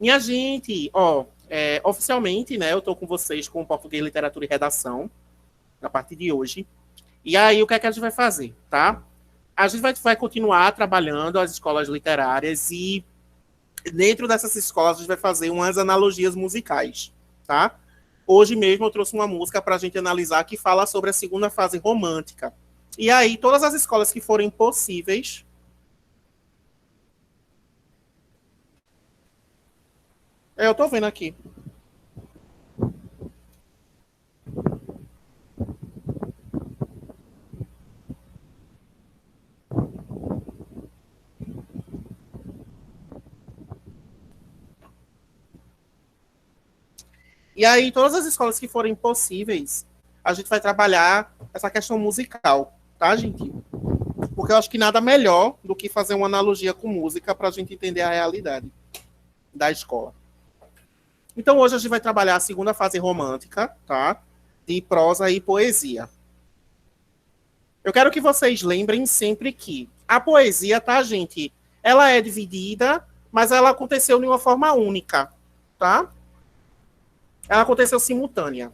Minha gente, ó, oficialmente, né, eu tô com vocês com Português, Literatura e Redação, a partir de hoje. E aí, o que é que a gente vai fazer, tá? A gente vai continuar trabalhando as escolas literárias e dentro dessas escolas a gente vai fazer umas analogias musicais, tá? Hoje mesmo eu trouxe uma música para a gente analisar que fala sobre a segunda fase romântica. E aí, todas as escolas que forem possíveis. Eu tô vendo aqui. E aí, todas as escolas que forem possíveis, a gente vai trabalhar essa questão musical, tá, gente? Porque eu acho que nada melhor do que fazer uma analogia com música para a gente entender a realidade da escola. Então, hoje a gente vai trabalhar a segunda fase romântica, tá? De prosa e poesia. Eu quero que vocês lembrem sempre que a poesia, tá, gente? Ela é dividida, mas ela aconteceu de uma forma única, tá? Ela aconteceu simultânea.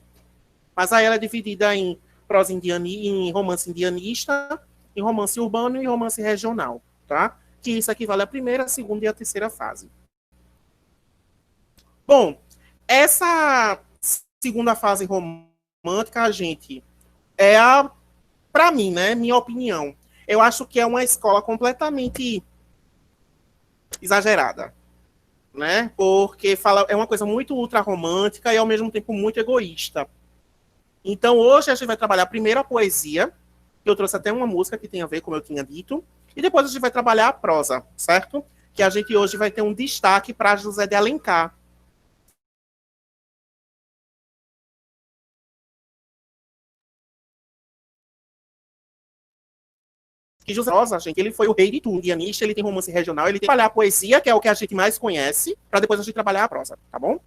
Mas aí ela é dividida em prosa em romance indianista, em romance urbano e romance regional, tá? Que isso equivale à primeira, a segunda e a terceira fase. Bom, essa segunda fase romântica, gente, é a, para mim, né, minha opinião, eu acho que é uma escola completamente exagerada, né? Porque é uma coisa muito ultra romântica e ao mesmo tempo muito egoísta. Então, hoje a gente vai trabalhar primeiro a poesia, que eu trouxe até uma música que tem a ver, como eu tinha dito, e depois a gente vai trabalhar a prosa, certo? Que a gente hoje vai ter um destaque para José de Alencar. Que José Rosa, gente, ele foi o rei de tudo, indianista, ele tem romance regional, ele tem que trabalhar a poesia, que é o que a gente mais conhece, para depois a gente trabalhar a prosa, tá bom?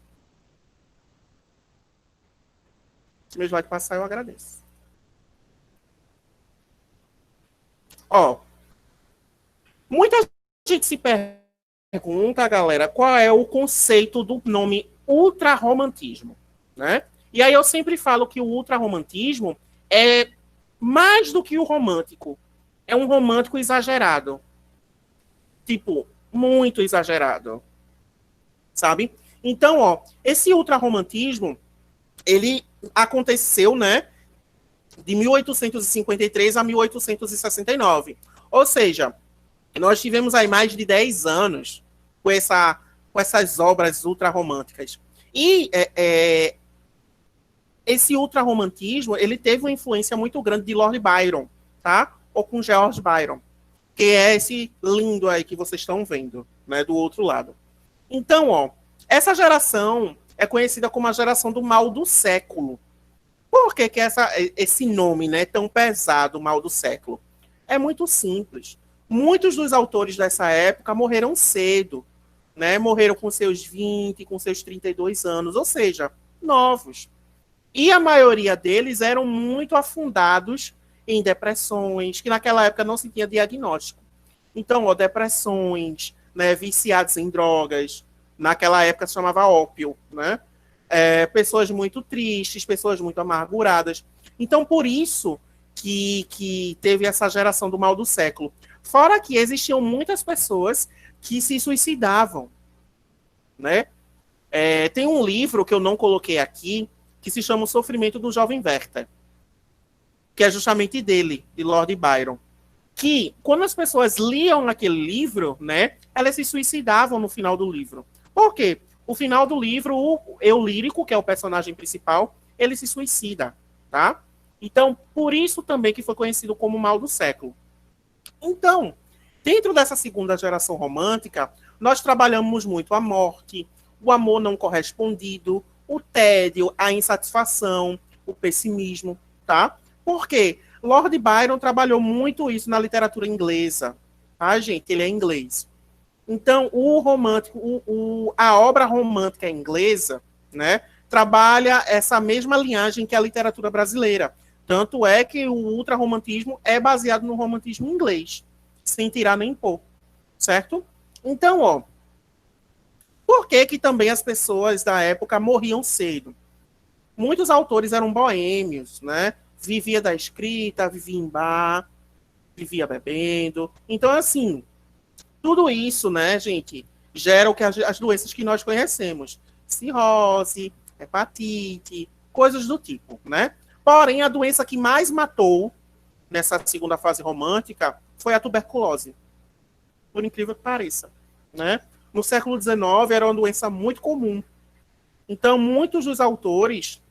Se meu slide passar, eu agradeço. Ó, muita gente se pergunta, galera, qual é o conceito do nome ultrarromantismo, né? E aí eu sempre falo que o ultrarromantismo é mais do que o romântico. É um romântico exagerado. Tipo, muito exagerado. Sabe? Então, ó, esse ultrarromantismo, ele aconteceu, né, de 1853 a 1869. Ou seja, nós tivemos aí mais de 10 anos com essas obras ultrarromânticas. E esse ultrarromantismo, ele teve uma influência muito grande de Lord Byron, tá? Ou com George Byron, que é esse lindo aí que vocês estão vendo, né, do outro lado. Então, ó, essa geração é conhecida como a geração do mal do século. Por que, que esse nome, né, tão pesado, mal do século? É muito simples. Muitos dos autores dessa época morreram cedo, né? Morreram com seus 20, com seus 32 anos, ou seja, novos. E a maioria deles eram muito afundados em depressões, que naquela época não se tinha diagnóstico. Então, ó, depressões, né, viciados em drogas, naquela época se chamava ópio, né? Pessoas muito tristes, pessoas muito amarguradas. Então, por isso que teve essa geração do mal do século. Fora que existiam muitas pessoas que se suicidavam, né? Tem um livro que eu não coloquei aqui, que se chama O Sofrimento do Jovem Werther, que é justamente dele, de Lord Byron. Que, quando as pessoas liam aquele livro, né, elas se suicidavam no final do livro. Por quê? O final do livro, o eu lírico, que é o personagem principal, ele se suicida, tá? Então, por isso também que foi conhecido como o mal do século. Então, dentro dessa segunda geração romântica, nós trabalhamos muito a morte, o amor não correspondido, o tédio, a insatisfação, o pessimismo, tá? Por quê? Lord Byron trabalhou muito isso na literatura inglesa, tá, gente? Ele é inglês. Então, o romântico, a obra romântica inglesa, né, trabalha essa mesma linhagem que a literatura brasileira. Tanto é que o ultrarromantismo é baseado no romantismo inglês, sem tirar nem pôr, certo? Então, ó, Por que que também as pessoas da época morriam cedo? Muitos autores eram boêmios, né? Vivia da escrita, vivia em bar, vivia bebendo. Então, assim, tudo isso, né, gente, gera o que as doenças que nós conhecemos. Cirrose, hepatite, coisas do tipo, né? Porém, a doença que mais matou nessa segunda fase romântica foi a tuberculose. Por incrível que pareça, né? No século XIX era uma doença muito comum. Então, muitos dos autores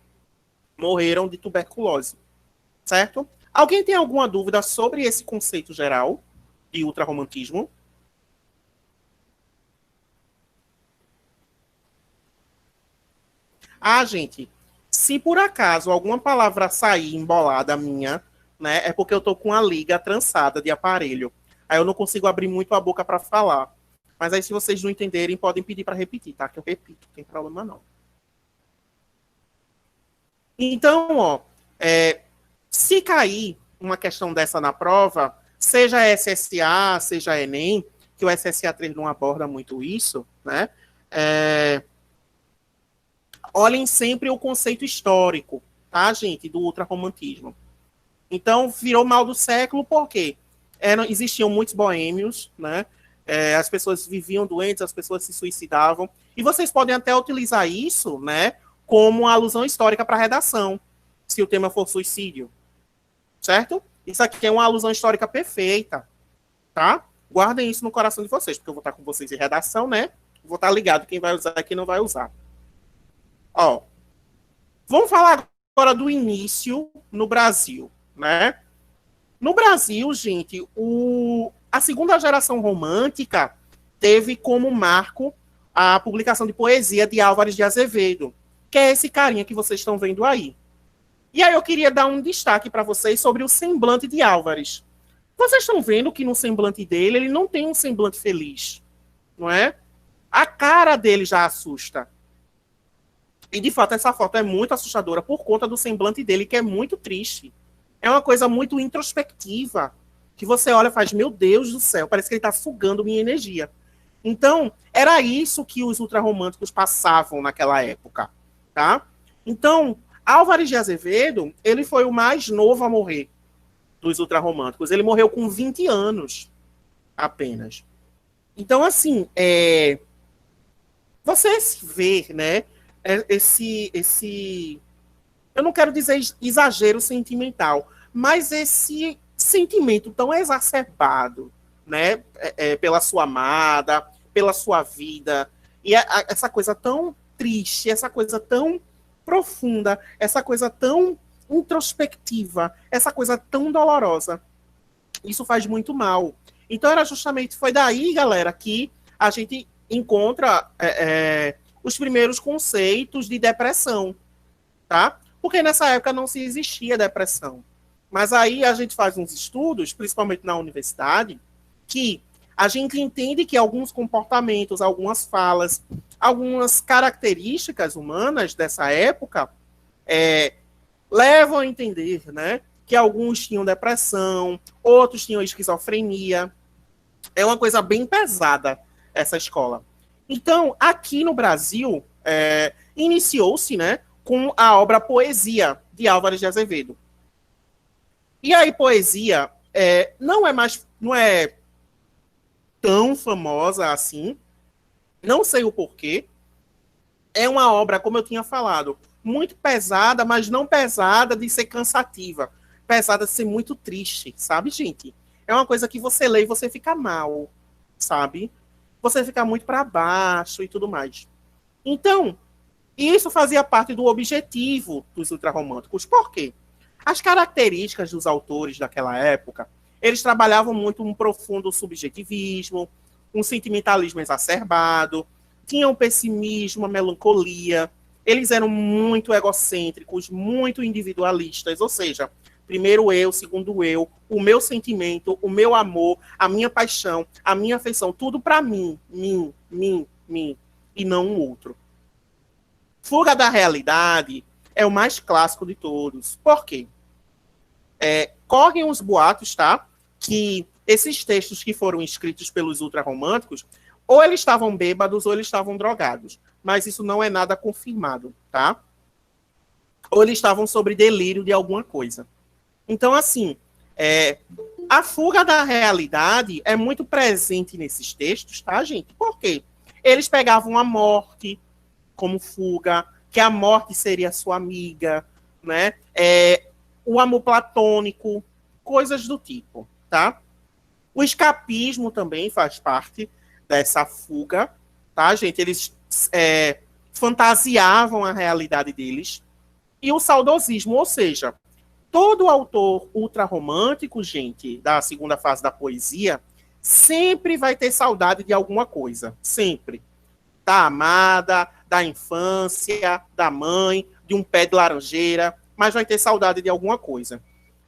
morreram de tuberculose, certo? Alguém tem alguma dúvida sobre esse conceito geral de ultrarromantismo? Ah, gente, se por acaso alguma palavra sair embolada minha, né, é porque eu tô com a liga trançada de aparelho. Aí eu não consigo abrir muito a boca para falar. Mas aí, se vocês não entenderem, podem pedir para repetir, tá? Que eu repito, não tem problema não. Então, ó, se cair uma questão dessa na prova, seja SSA, seja Enem, que o SSA 3 não aborda muito isso, né? Olhem sempre o conceito histórico, tá, gente, do ultrarromantismo. Então, virou mal do século, por quê? Existiam muitos boêmios, né? As pessoas viviam doentes, as pessoas se suicidavam. E vocês podem até utilizar isso, né, como uma alusão histórica para a redação, se o tema for suicídio, certo? Isso aqui é uma alusão histórica perfeita, tá? Guardem isso no coração de vocês, porque eu vou estar com vocês em redação, né? Vou estar ligado quem vai usar e quem não vai usar. Ó, vamos falar agora do início no Brasil, né? No Brasil, gente, a segunda geração romântica teve como marco a publicação de poesia de Álvares de Azevedo, que é esse carinha que vocês estão vendo aí. E aí eu queria dar um destaque para vocês sobre o semblante de Álvares. Vocês estão vendo que no semblante dele, ele não tem um semblante feliz, não é? A cara dele já assusta. E, de fato, essa foto é muito assustadora por conta do semblante dele, que é muito triste. É uma coisa muito introspectiva, que você olha e faz, meu Deus do céu, parece que ele está sugando minha energia. Então, era isso que os ultrarromânticos passavam naquela época, tá? Então, Álvares de Azevedo, ele foi o mais novo a morrer dos ultrarromânticos. Ele morreu com 20 anos apenas. Então, assim, você vê, né, esse eu não quero dizer exagero sentimental, mas esse sentimento tão exacerbado, né, pela sua amada, pela sua vida, e essa coisa tão triste, essa coisa tão profunda, essa coisa tão introspectiva, essa coisa tão dolorosa, isso faz muito mal. Então foi daí, galera, que a gente encontra os primeiros conceitos de depressão, tá? Porque nessa época não se existia depressão. Mas aí a gente faz uns estudos, principalmente na universidade, que a gente entende que alguns comportamentos, algumas falas, algumas características humanas dessa época levam a entender, né, que alguns tinham depressão, outros tinham esquizofrenia. É uma coisa bem pesada essa escola. Então, aqui no Brasil, iniciou-se, né, com a obra Poesia, de Álvares de Azevedo. E aí, poesia não é tão famosa assim, não sei o porquê. É uma obra, como eu tinha falado, muito pesada, mas não pesada de ser cansativa. Pesada de ser muito triste, sabe, gente? É uma coisa que você lê e você fica mal, sabe? Você fica muito para baixo e tudo mais. Então, isso fazia parte do objetivo dos ultrarromânticos. Por quê? As características dos autores daquela época, eles trabalhavam muito um profundo subjetivismo, um sentimentalismo exacerbado, tinham pessimismo, melancolia, eles eram muito egocêntricos, muito individualistas, ou seja, primeiro eu, segundo eu, o meu sentimento, o meu amor, a minha paixão, a minha afeição, tudo para mim, e não o outro. Fuga da realidade é o mais clássico de todos. Por quê? Correm os boatos, tá? Que esses textos que foram escritos pelos ultrarromânticos, Ou eles estavam bêbados ou eles estavam drogados. Mas isso não é nada confirmado, tá? Ou eles estavam sobre delírio de alguma coisa. Então, assim, a fuga da realidade é muito presente nesses textos, tá, gente? Por quê? Eles pegavam a morte como fuga, que a morte seria sua amiga, né? O amor platônico, coisas do tipo, tá? O escapismo também faz parte dessa fuga, tá, gente? Eles fantasiavam a realidade deles. E o saudosismo, ou seja, todo autor ultrarromântico, gente, da segunda fase da poesia, sempre vai ter saudade de alguma coisa. Sempre. Da amada, da infância, da mãe, de um pé de laranjeira, mas vai ter saudade de alguma coisa.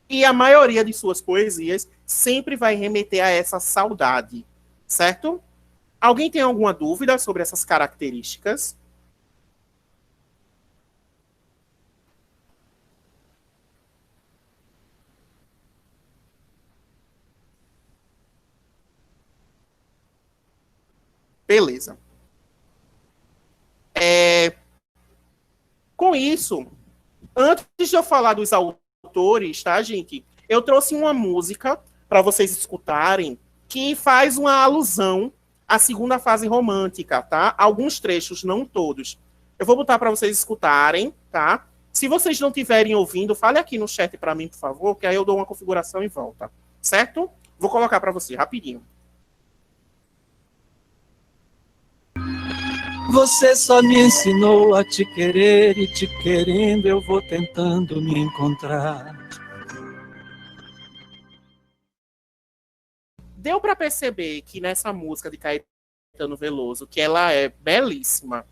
E a maioria de suas poesias sempre vai remeter a essa saudade, certo? Alguém tem alguma dúvida sobre essas características? Beleza. Com isso, antes de eu falar dos autores, tá, gente? Eu trouxe uma música para vocês escutarem que faz uma alusão à segunda fase romântica, tá? Alguns trechos, não todos. Eu vou botar para vocês escutarem, tá? Se vocês não estiverem ouvindo, fale aqui no chat para mim, por favor, que aí eu dou uma configuração e volta, certo? Vou colocar para você rapidinho. Você só me ensinou a te querer e te querendo eu vou tentando me encontrar. Deu para perceber que nessa música de Caetano Veloso, que ela é belíssima,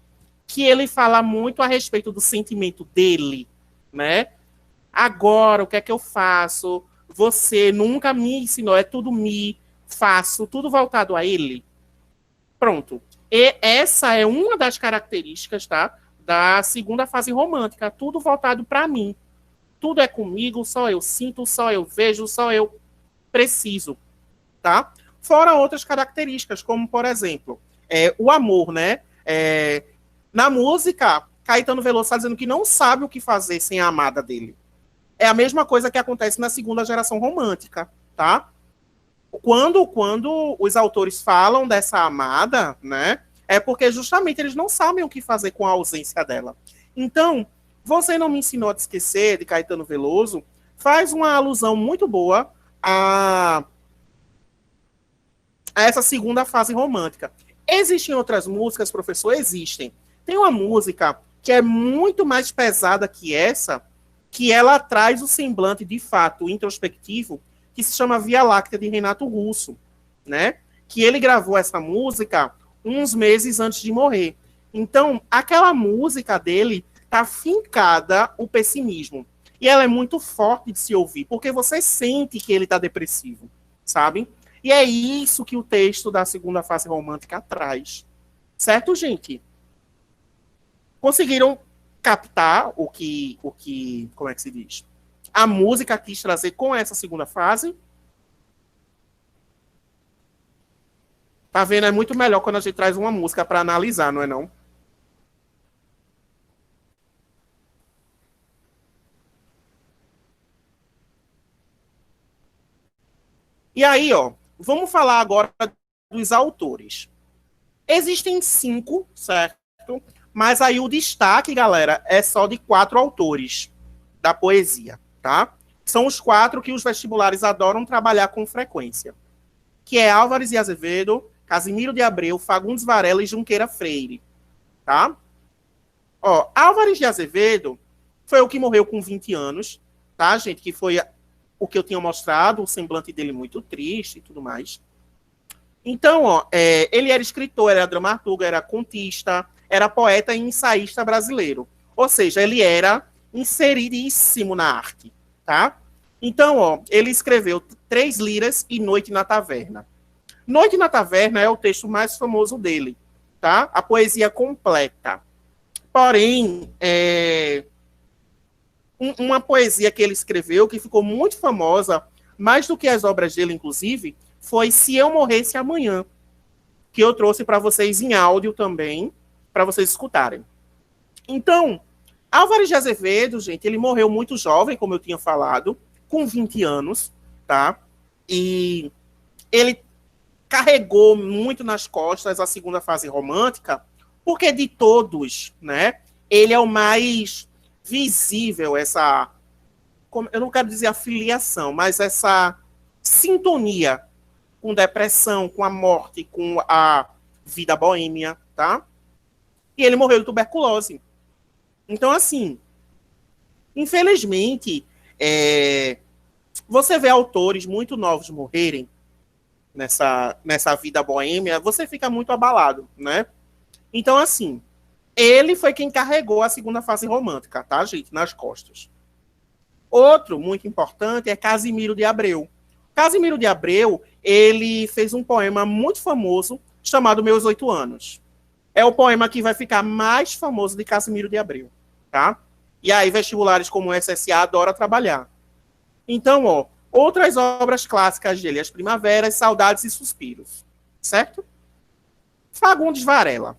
que ele fala muito a respeito do sentimento dele, né? Agora, o que é que eu faço? Você nunca me ensinou, é tudo me faço, tudo voltado a ele. Pronto. E essa é uma das características, tá, da segunda fase romântica, tudo voltado para mim. Tudo é comigo, só eu sinto, só eu vejo, só eu preciso, tá? Fora outras características, como, por exemplo, o amor, né? Na música, Caetano Veloso está dizendo que não sabe o que fazer sem a amada dele. É a mesma coisa que acontece na segunda geração romântica, tá? Quando os autores falam dessa amada, né, é porque justamente eles não sabem o que fazer com a ausência dela. Então, Você Não Me Ensinou a Te Esquecer, de Caetano Veloso, faz uma alusão muito boa a essa segunda fase romântica. Existem outras músicas, professor? Existem. Tem uma música que é muito mais pesada que essa, que ela traz o semblante, de fato, introspectivo, que se chama Via Láctea, de Renato Russo, né? Que ele gravou essa música uns meses antes de morrer. Então, aquela música dele tá fincada o pessimismo. E ela é muito forte de se ouvir, porque você sente que ele tá depressivo, sabe? E é isso que o texto da segunda fase romântica traz. Certo, gente? Conseguiram captar o que, como é que se diz? A música quis trazer com essa segunda fase. Tá vendo? É muito melhor quando a gente traz uma música para analisar, não é não? E aí, ó, vamos falar agora dos autores. Existem 5, certo? Mas aí o destaque, galera, é só de 4 autores da poesia, tá? São os 4 que os vestibulares adoram trabalhar com frequência, que é Álvares de Azevedo, Casimiro de Abreu, Fagundes Varela e Junqueira Freire, tá? Ó, Álvares de Azevedo foi o que morreu com 20 anos, tá, gente? Que foi o que eu tinha mostrado, o semblante dele muito triste e tudo mais. Então, ó, ele era escritor, era dramaturgo, era contista, era poeta e ensaísta brasileiro. Ou seja, ele era inseridíssimo na arte, tá? Então, ó, ele escreveu Três Liras e Noite na Taverna. Noite na Taverna é o texto mais famoso dele, tá? A poesia completa. Porém, uma poesia que ele escreveu, que ficou muito famosa, mais do que as obras dele, inclusive, foi Se Eu Morresse Amanhã, que eu trouxe para vocês em áudio também, para vocês escutarem. Então, Álvares de Azevedo, gente, ele morreu muito jovem, como eu tinha falado, com 20 anos, tá? E ele carregou muito nas costas a segunda fase romântica, porque de todos, né, ele é o mais visível, essa, eu não quero dizer afiliação, mas essa sintonia com depressão, com a morte, com a vida boêmia, tá? E ele morreu de tuberculose. Então, assim, infelizmente, você vê autores muito novos morrerem nessa vida boêmia, você fica muito abalado, né? Então, assim, ele foi quem carregou a segunda fase romântica, tá, gente? Nas costas. Outro muito importante é Casimiro de Abreu. Casimiro de Abreu, ele fez um poema muito famoso chamado Meus 8 Anos. É o poema que vai ficar mais famoso de Casimiro de Abreu, tá? E aí vestibulares como o SSA adoram trabalhar. Então, ó, outras obras clássicas dele, As Primaveras, Saudades e Suspiros, certo? Fagundes Varela.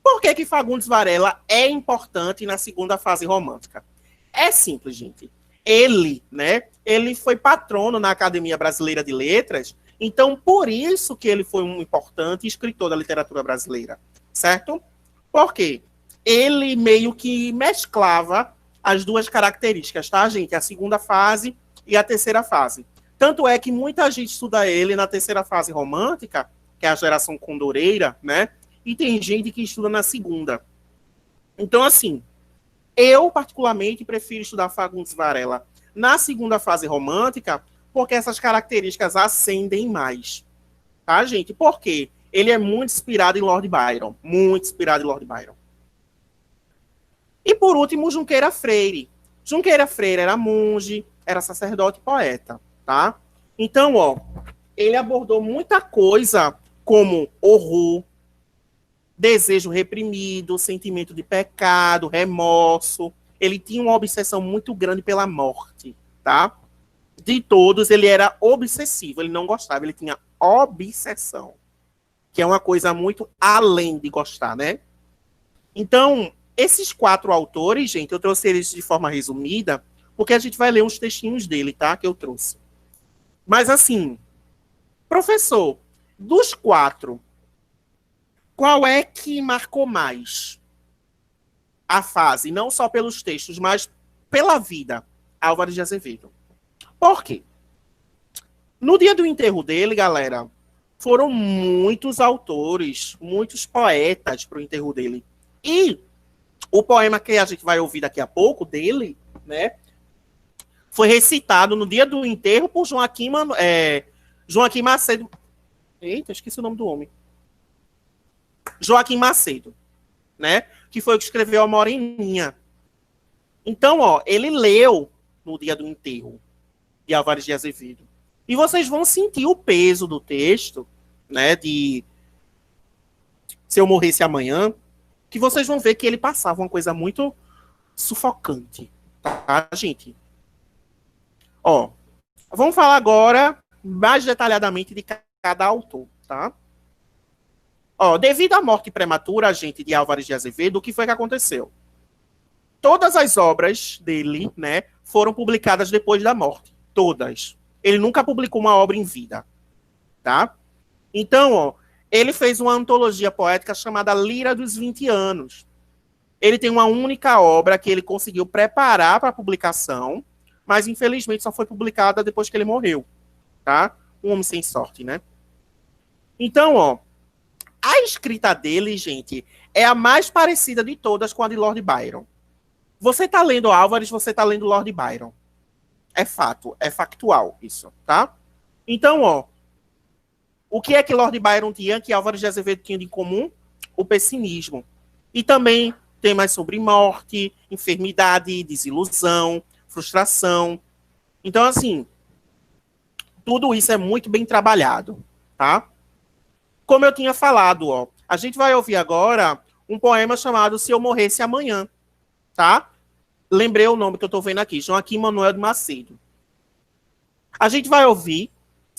Por que Fagundes Varela é importante na segunda fase romântica? É simples, gente. Ele, né, ele foi patrono na Academia Brasileira de Letras, então por isso que ele foi um importante escritor da literatura brasileira, certo? Por quê? Ele meio que mesclava as duas características, tá, gente? A segunda fase e a terceira fase. Tanto é que muita gente estuda ele na terceira fase romântica, que é a geração condoreira, né? E tem gente que estuda na segunda. Então, assim, eu, particularmente, prefiro estudar Fagundes Varela na segunda fase romântica, porque essas características ascendem mais. Tá, gente? Por quê? Ele é muito inspirado em Lord Byron. Muito inspirado em Lord Byron. E, por último, Junqueira Freire. Junqueira Freire era monge, era sacerdote e poeta, tá? Então, ó, ele abordou muita coisa como horror, desejo reprimido, sentimento de pecado, remorso. Ele tinha uma obsessão muito grande pela morte, tá? De todos, ele era obsessivo, ele não gostava, ele tinha obsessão, que é uma coisa muito além de gostar, né? Então, esses 4 autores, gente, eu trouxe eles de forma resumida, porque a gente vai ler uns textinhos dele, tá? Que eu trouxe. Mas, assim, professor, dos 4, qual é que marcou mais a fase? Não só pelos textos, mas pela vida. Álvares de Azevedo. Por quê? No dia do enterro dele, galera, foram muitos autores, muitos poetas para o enterro dele. E o poema que a gente vai ouvir daqui a pouco, dele, né, foi recitado no dia do enterro por Joaquim Macedo. Eita, esqueci o nome do homem. Joaquim Macedo, né? Que foi o que escreveu A Moreninha. Então, ó, ele leu no dia do enterro de Álvares de Azevedo. E vocês vão sentir o peso do texto, né? De Se Eu Morresse Amanhã, que vocês vão ver que ele passava uma coisa muito sufocante, tá, gente? Ó, vamos falar agora mais detalhadamente de cada autor, tá? Ó, devido à morte prematura, gente, de Álvares de Azevedo, o que foi que aconteceu? Todas as obras dele, né, foram publicadas depois da morte. Todas. Ele nunca publicou uma obra em vida, tá? Então, ó, ele fez uma antologia poética chamada Lira dos 20 Anos. Ele tem uma única obra que ele conseguiu preparar para publicação, mas infelizmente só foi publicada depois que ele morreu, tá? Um homem sem sorte, né? Então, ó, a escrita dele, gente, é a mais parecida de todas com a de Lord Byron. Você tá lendo Álvares, você tá lendo Lord Byron. É fato, é factual isso, tá? Então, ó, o que é que Lord Byron tinha, que Álvares de Azevedo tinha de comum? O pessimismo. E também temas sobre morte, enfermidade, desilusão, frustração. Então, assim, tudo isso é muito bem trabalhado, tá? Como eu tinha falado, ó, a gente vai ouvir agora um poema chamado Se Eu Morresse Amanhã, tá? Lembrei o nome que eu tô vendo aqui, Joaquim Manuel de Macedo. A gente vai ouvir,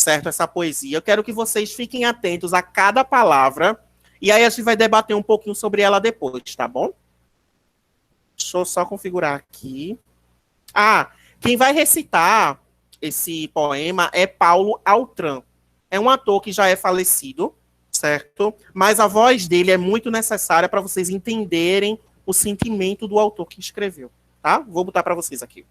certo? Essa poesia. Eu quero que vocês fiquem atentos a cada palavra, e aí a gente vai debater um pouquinho sobre ela depois, tá bom? Deixa eu só configurar aqui. Quem vai recitar esse poema é Paulo Altran. É um ator que já é falecido, certo? Mas a voz dele é muito necessária para vocês entenderem o sentimento do autor que escreveu, tá? Vou botar para vocês aqui.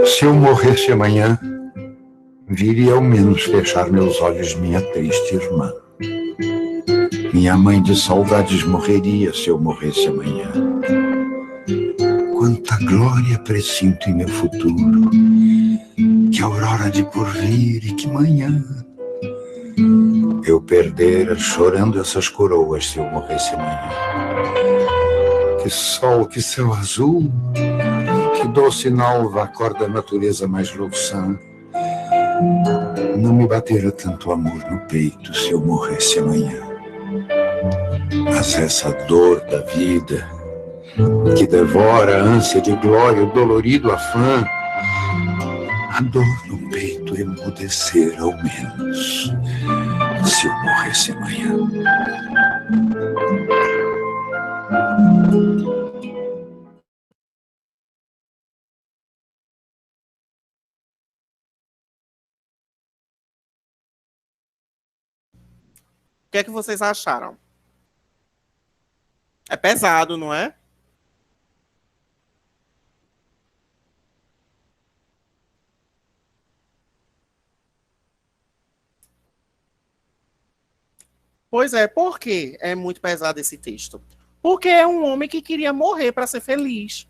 Se eu morresse amanhã, viria ao menos fechar meus olhos minha triste irmã. Minha mãe de saudades morreria se eu morresse amanhã. Quanta glória presinto em meu futuro, que aurora de porvir e que manhã. Eu perdera chorando essas coroas se eu morresse amanhã. Que sol, que céu azul, que doce nalva acorda a natureza mais louçã. Não me batera tanto amor no peito se eu morresse amanhã. Mas essa dor da vida, que devora a ânsia de glória, o dolorido afã, a dor no peito emudecer ao menos se eu morresse amanhã. O que é que vocês acharam? É pesado, não é? Pois é, por que é muito pesado esse texto? Porque é um homem que queria morrer para ser feliz.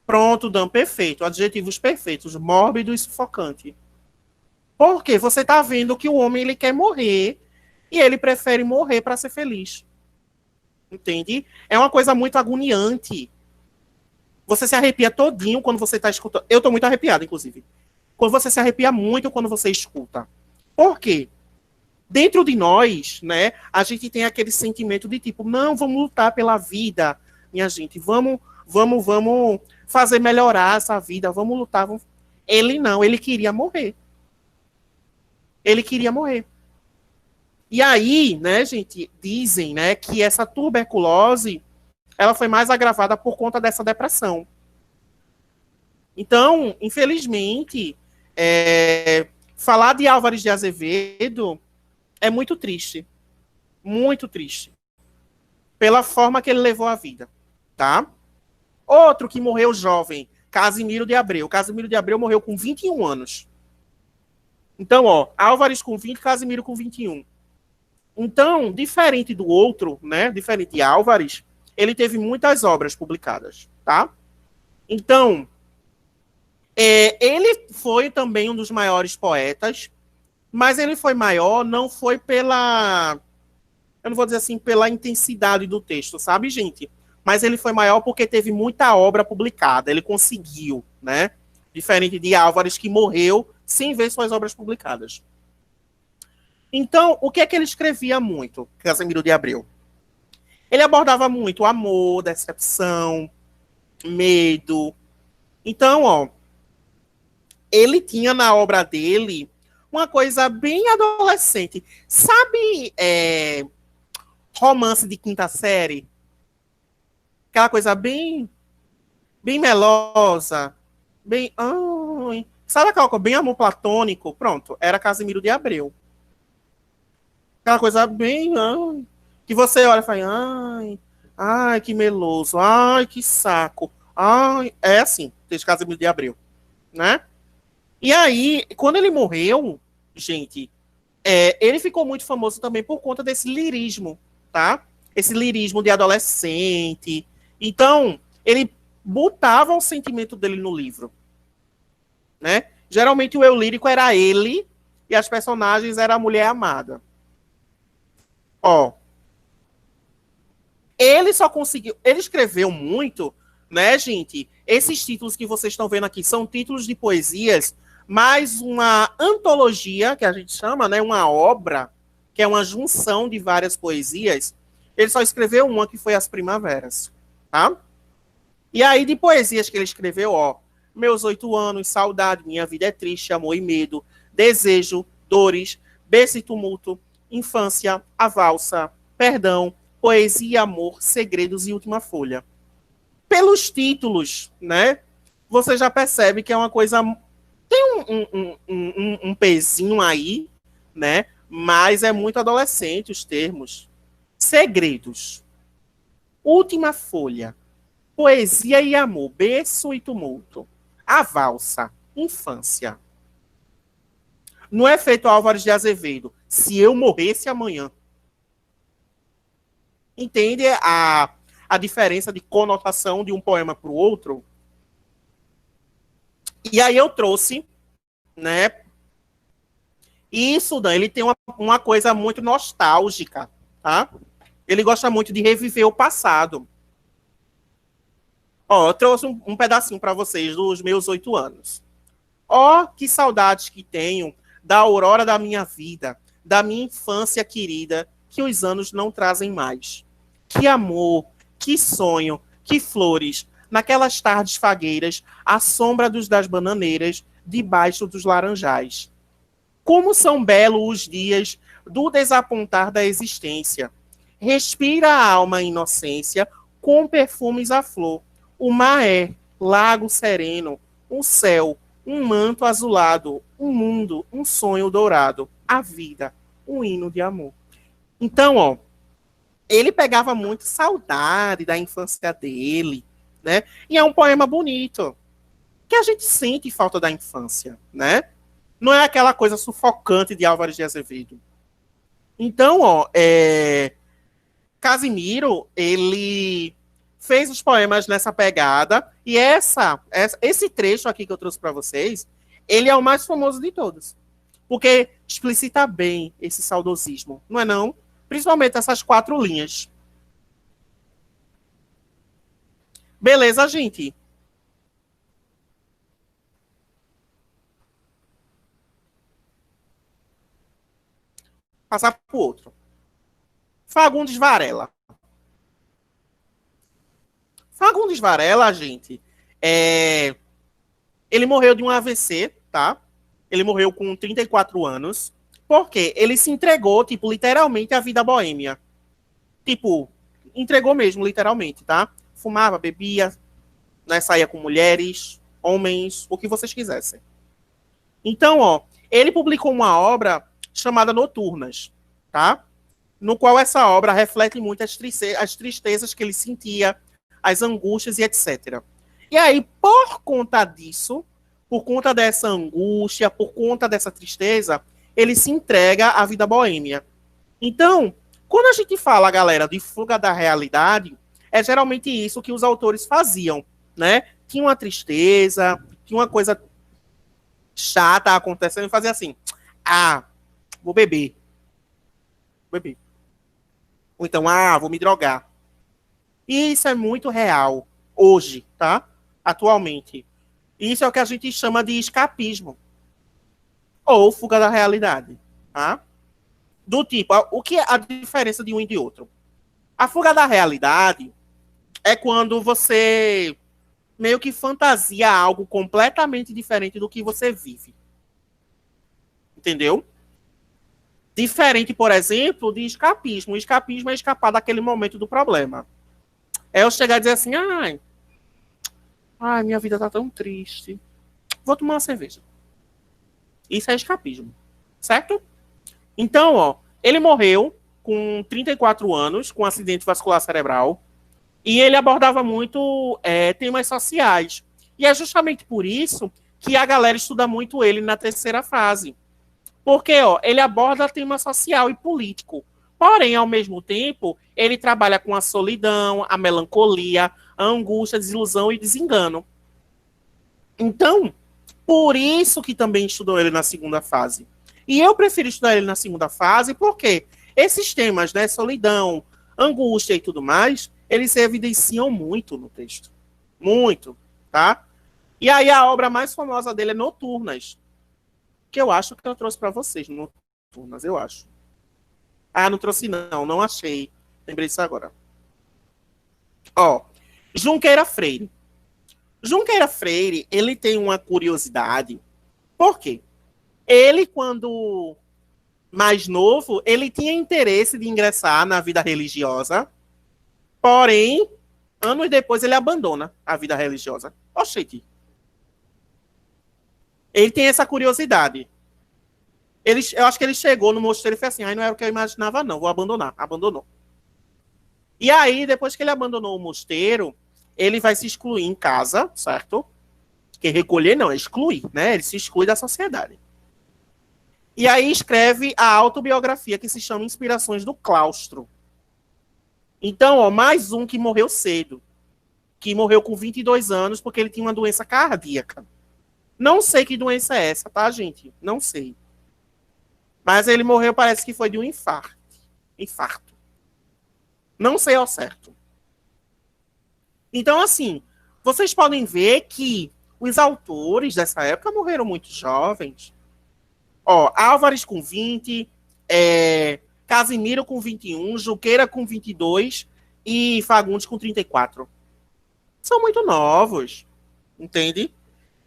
Pronto, Dan, perfeito. Adjetivos perfeitos. Mórbido e sufocante. Porque você está vendo que o homem ele quer morrer e ele prefere morrer para ser feliz. Entende? É uma coisa muito agoniante. Você se arrepia todinho quando você está escutando. Eu estou muito arrepiado, inclusive. Quando você se arrepia muito quando você escuta. Por quê? Dentro de nós, né, a gente tem aquele sentimento de tipo, não, vamos lutar pela vida, minha gente, vamos fazer melhorar essa vida, vamos lutar. Ele não, ele queria morrer. Ele queria morrer. E aí, né, gente, dizem, né, que essa tuberculose, ela foi mais agravada por conta dessa depressão. Então, infelizmente, falar de Álvares de Azevedo é muito triste. Muito triste. Pela forma que ele levou a vida, tá? Outro que morreu jovem, Casimiro de Abreu. Casimiro de Abreu morreu com 21 anos. Então, ó, Álvares com 20, Casimiro com 21. Então, diferente do outro, né, diferente de Álvares, ele teve muitas obras publicadas, tá? Então, ele foi também um dos maiores poetas, mas ele foi maior, não foi pela, eu não vou dizer assim, pela intensidade do texto, sabe, gente? Mas ele foi maior porque teve muita obra publicada, ele conseguiu, né? Diferente de Álvares, que morreu sem ver suas obras publicadas. Então, o que é que ele escrevia muito, Casimiro de Abreu? Ele abordava muito amor, decepção, medo. Então, ó, ele tinha na obra dele uma coisa bem adolescente. Sabe romance de quinta série? Aquela coisa bem melosa, bem... sabe aquela coisa bem amor platônico? Pronto, era Casimiro de Abreu. Aquela coisa bem... que você olha e fala, ai, que meloso, ai, que saco. Ai, é assim, desde Casimiro de Abreu, né? E aí, quando ele morreu, gente, ele ficou muito famoso também por conta desse lirismo, tá? Esse lirismo de adolescente. Então, ele botava o sentimento dele no livro, né? Geralmente o eu lírico era ele e as personagens eram a mulher amada. Ó, ele só conseguiu... Ele escreveu muito né, gente? Esses títulos que vocês estão vendo aqui são títulos de poesias, mais uma antologia, que a gente chama, né, uma obra, que é uma junção de várias poesias. Ele só escreveu uma, que foi As Primaveras, tá? E aí, de poesias que ele escreveu, ó, Meus 8 anos, Saudade, Minha Vida é Triste, Amor e Medo, Desejo, Dores, Berço e Tumulto, Infância, A Valsa, Perdão, Poesia e Amor, Segredos e Última Folha. Pelos títulos, né, você já percebe que é uma coisa... Tem um pezinho aí, né, mas é muito adolescente os termos. Segredos, Última Folha, Poesia e Amor, Berço e Tumulto, A Valsa, Infância. No efeito Álvares de Azevedo, Se Eu Morresse Amanhã. Entende a diferença de conotação de um poema para o outro? E aí eu trouxe, né? Isso, Dan, ele tem uma coisa muito nostálgica, tá? Ele gosta muito de reviver o passado. Ó, eu trouxe um pedacinho para vocês dos meus 8 anos. Ó, que saudades que tenho da aurora da minha vida, da minha infância querida, que os anos não trazem mais. Que amor, que sonho, que flores, naquelas tardes fagueiras, à sombra das bananeiras, debaixo dos laranjais. Como são belos os dias do desapontar da existência. Respira a alma a inocência, com perfumes à flor. O mar é lago sereno, um céu, um manto azulado, um mundo, um sonho dourado, a vida, um hino de amor. Então, ó, ele pegava muito saudade da infância dele, né? E é um poema bonito, que a gente sente falta da infância, né? Não é aquela coisa sufocante de Álvares de Azevedo. Então, ó, Casimiro, ele fez os poemas nessa pegada, e esse trecho aqui que eu trouxe para vocês, ele é o mais famoso de todos, porque explicita bem esse saudosismo, não é não? Principalmente essas 4 linhas. Beleza, gente? Passar para o outro. Fagundes Varela. Fagundes Varela, gente, ele morreu de um AVC, tá? Ele morreu com 34 anos. Por quê? Ele se entregou, tipo, literalmente à vida boêmia. Tipo, entregou mesmo, literalmente, tá? Fumava, bebia, né, saía com mulheres, homens, o que vocês quisessem. Então, ó, ele publicou uma obra chamada Noturnas, tá? No qual essa obra reflete muito as tristezas que ele sentia, as angústias e etc. E aí, por conta disso, por conta dessa angústia, por conta dessa tristeza, ele se entrega à vida boêmia. Então, quando a gente fala, galera, de fuga da realidade, é geralmente isso que os autores faziam, né? Tinha uma tristeza, tinha uma coisa chata acontecendo e fazia assim, vou beber. Ou então, vou me drogar. E isso é muito real hoje, tá? Atualmente. Isso é o que a gente chama de escapismo. Ou fuga da realidade, tá? Do tipo, o que é a diferença de um e de outro? A fuga da realidade é quando você meio que fantasia algo completamente diferente do que você vive. Entendeu? Diferente, por exemplo, de escapismo. O escapismo é escapar daquele momento do problema. É eu chegar e dizer assim, minha vida tá tão triste. Vou tomar uma cerveja. Isso é escapismo. Certo? Então, ó, ele morreu com 34 anos, com um acidente vascular cerebral, e ele abordava muito temas sociais. E é justamente por isso que a galera estuda muito ele na terceira fase. Porque, ó, ele aborda tema social e político. Porém, ao mesmo tempo, ele trabalha com a solidão, a melancolia, a angústia, a desilusão e desengano. Então, por isso que também estudou ele na segunda fase. E eu prefiro estudar ele na segunda fase porque esses temas, né, solidão, angústia e tudo mais, eles se evidenciam muito no texto. Muito, tá? E aí a obra mais famosa dele é Noturnas, que eu acho que eu trouxe para vocês, Noturnas, eu acho. Ah, não trouxe não, não achei. Lembrei disso agora. Ó, Junqueira Freire. Junqueira Freire, ele tem uma curiosidade. Por quê? Ele, quando mais novo, ele tinha interesse de ingressar na vida religiosa, porém, anos depois ele abandona a vida religiosa. Oxente. Ele tem essa curiosidade. Eu acho que ele chegou no mosteiro e fez assim, aí não era o que eu imaginava não, vou abandonar. Abandonou. E aí, depois que ele abandonou o mosteiro, ele vai se excluir em casa, certo? Que recolher não, é excluir, né? Ele se exclui da sociedade. E aí escreve a autobiografia que se chama Inspirações do Claustro. Então, ó, mais um que morreu cedo. Que morreu com 22 anos porque ele tinha uma doença cardíaca. Não sei que doença é essa, tá, gente? Não sei. Mas ele morreu, parece que foi de um infarto. Infarto. Não sei ao certo. Então, assim, vocês podem ver que os autores dessa época morreram muito jovens. Ó, Álvares com 20, Casimiro com 21, Juqueira com 22 e Fagundes com 34. São muito novos, entende?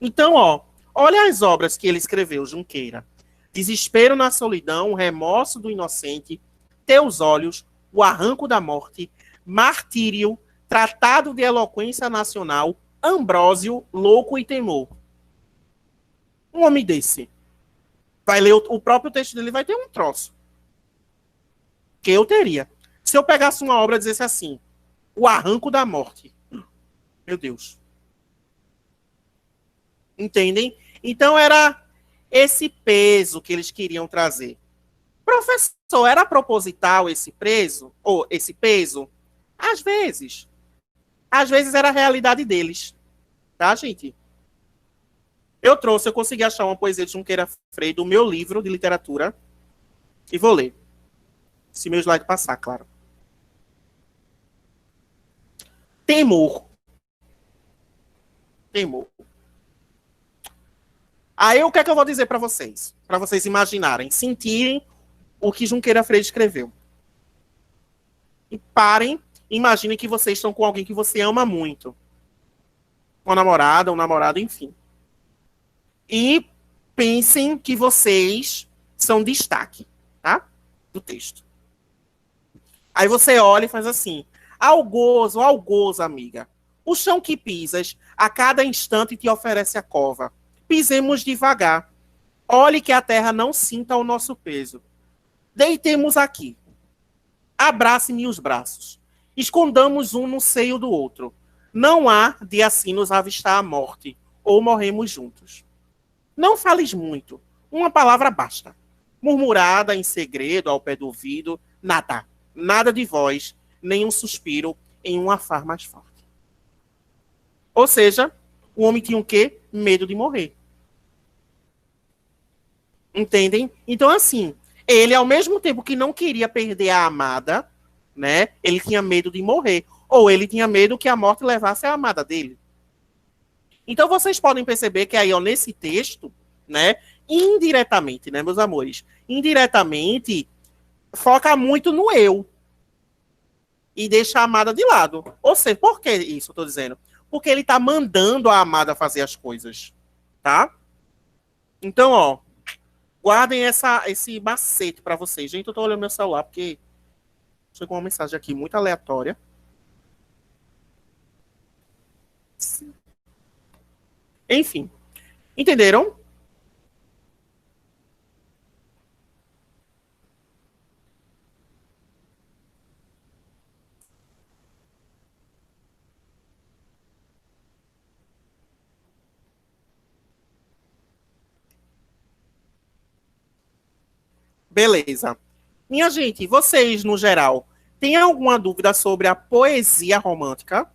Então, ó, olha as obras que ele escreveu, Junqueira. Desespero na solidão, remorso do inocente, Teus olhos, O arranco da morte, Martírio, Tratado de eloquência nacional, Ambrósio, Louco e temor. Um homem desse vai ler o próprio texto dele, vai ter um troço. Que eu teria. Se eu pegasse uma obra e dissesse assim, O arranco da morte. Meu Deus. Entendem? Então era esse peso que eles queriam trazer. Professor, era proposital esse peso? Ou esse peso? Às vezes. Às vezes era a realidade deles. Tá, gente? Eu consegui achar uma poesia de Junqueira Freire do meu livro de literatura. E vou ler. Se meu slide passar, claro. Temor. Temor. Aí o que é que eu vou dizer para vocês? Para vocês imaginarem, sentirem o que Junqueira Freire escreveu. E parem, imaginem que vocês estão com alguém que você ama muito. Uma namorada, um namorado, enfim. E pensem que vocês são destaque, tá? Do texto. Aí você olha e faz assim, ao gozo, amiga. O chão que pisas, a cada instante te oferece a cova. Pisemos devagar. Olhe que a terra não sinta o nosso peso. Deitemos aqui. Abrace-me os braços. Escondamos um no seio do outro. Não há de assim nos avistar a morte, ou morremos juntos. Não fales muito. Uma palavra basta. Murmurada em segredo ao pé do ouvido, nada. Nada de voz, nem um suspiro em um afar mais forte. Ou seja, o homem tinha o quê? Medo de morrer. Entendem? Então, assim, ele, ao mesmo tempo que não queria perder a amada, né? Ele tinha medo de morrer. Ou ele tinha medo que a morte levasse a amada dele. Então, vocês podem perceber que aí, ó, nesse texto, né? Indiretamente, né, meus amores? Indiretamente, foca muito no eu. E deixa a amada de lado. Ou seja, por que isso eu tô dizendo? Porque ele tá mandando a amada fazer as coisas. Tá? Então, ó, guardem esse macete para vocês. Gente, eu tô olhando meu celular porque chegou uma mensagem aqui muito aleatória. Enfim. Entenderam? Beleza. Minha gente, vocês, no geral, têm alguma dúvida sobre a poesia romântica?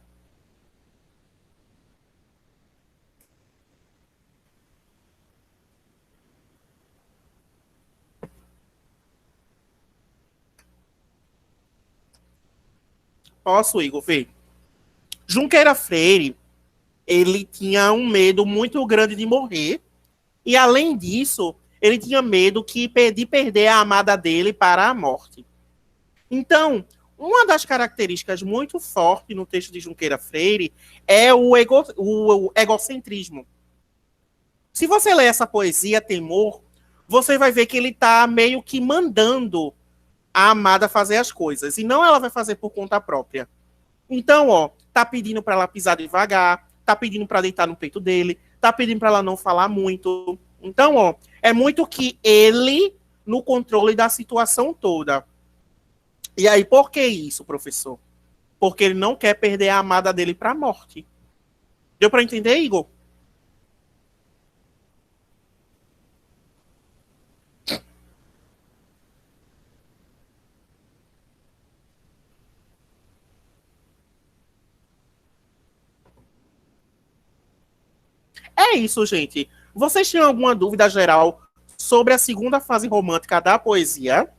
Posso, Igor, ver. Junqueira Freire, ele tinha um medo muito grande de morrer, e além disso, ele tinha medo de perder a amada dele para a morte. Então, uma das características muito fortes no texto de Junqueira Freire é o egocentrismo. Se você ler essa poesia, Temor, você vai ver que ele está meio que mandando a amada fazer as coisas, e não ela vai fazer por conta própria. Então, ó, tá pedindo para ela pisar devagar, tá pedindo para deitar no peito dele, tá pedindo para ela não falar muito. Então, ó, é muito que ele no controle da situação toda. E aí, por que isso, professor? Porque ele não quer perder a amada dele para a morte. Deu para entender, Igor? É isso, gente. Vocês tinham alguma dúvida geral sobre a segunda fase romântica da poesia?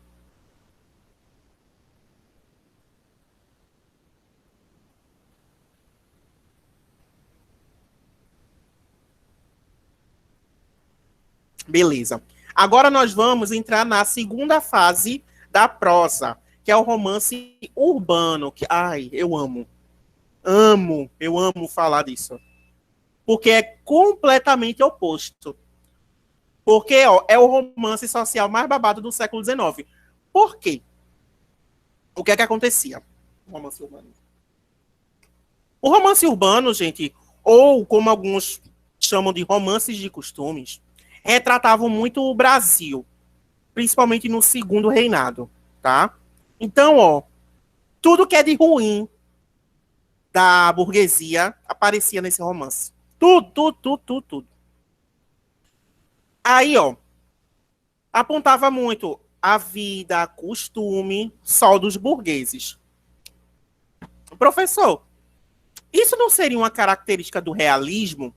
Beleza. Agora nós vamos entrar na segunda fase da prosa, que é o romance urbano. Ai, eu amo. Eu amo falar disso. Porque é completamente oposto. Porque ó, é o romance social mais babado do século XIX. Por quê? O que é que acontecia? Romance urbano. O romance urbano, gente, ou como alguns chamam de romances de costumes, retratavam muito o Brasil, principalmente no segundo reinado, tá? Então, ó, tudo que é de ruim da burguesia aparecia nesse romance. Tudo. Aí, ó, apontava muito a vida, costume, só dos burgueses. Professor, isso não seria uma característica do realismo?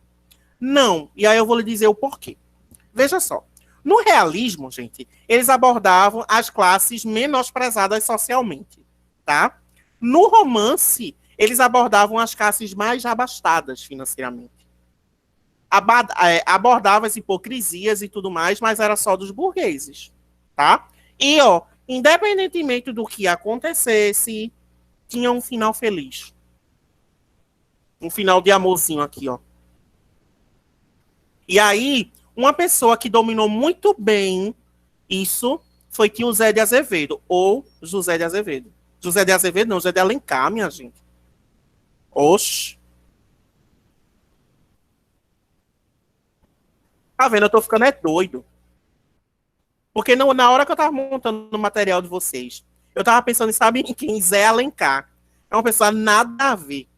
Não. E aí eu vou lhe dizer o porquê. Veja só. No realismo, gente, eles abordavam as classes menosprezadas socialmente, tá? No romance, eles abordavam as classes mais abastadas financeiramente. Abordava as hipocrisias e tudo mais, mas era só dos burgueses, tá? E, ó, independentemente do que acontecesse, tinha um final feliz. Um final de amorzinho aqui, ó. E aí, uma pessoa que dominou muito bem isso foi que o Zé de Azevedo, ou José de Azevedo. José de Azevedo não, José de Alencar, minha gente. Oxi. Tá vendo? Eu tô ficando doido. Porque não, na hora que eu tava montando o material de vocês, eu tava pensando, sabe em quem? Zé Alencar. É uma pessoa nada a ver.